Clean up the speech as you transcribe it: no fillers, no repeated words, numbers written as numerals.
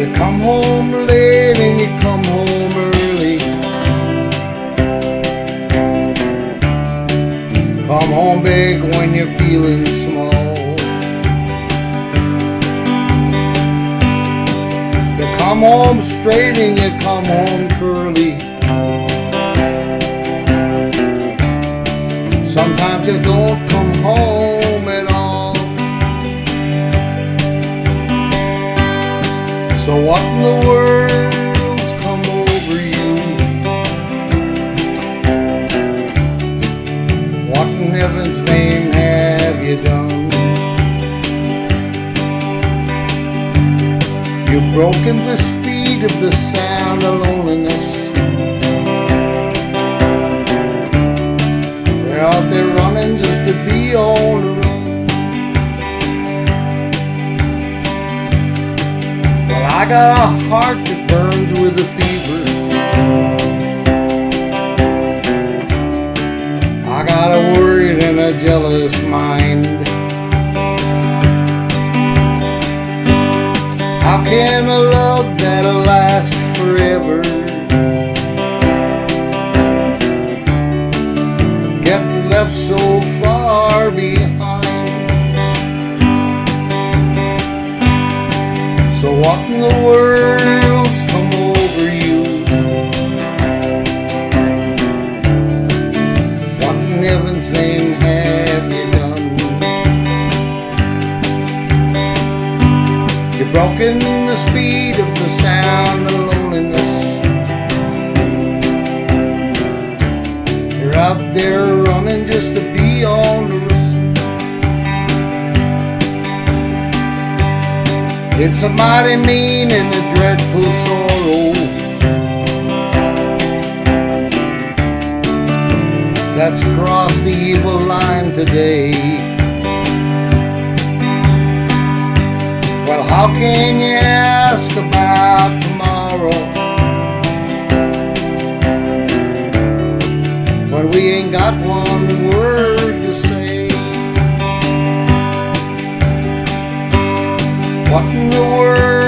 You come home late and you come home early. Come home big when you're feeling small. You come home straight and you come home curly. Sometimes you don't come home at all. So what in the world's come over you? What in heaven's name have you done? You've broken the speed of the sound of loneliness. They're out there running just to be all alone. Well, I got a heart that burns with a fever. I got a worried and a jealous mind. How can a love that'll last forever get left so far behind? So what in the world's come over you? What in heaven's name have you done? You've broken the speed of the sound of loneliness. You're out there running just to be on the run. It's a mighty mean and a dreadful sorrow that's crossed the evil line today. Well, how can you ask about tomorrow when we ain't got one word to say? What in the world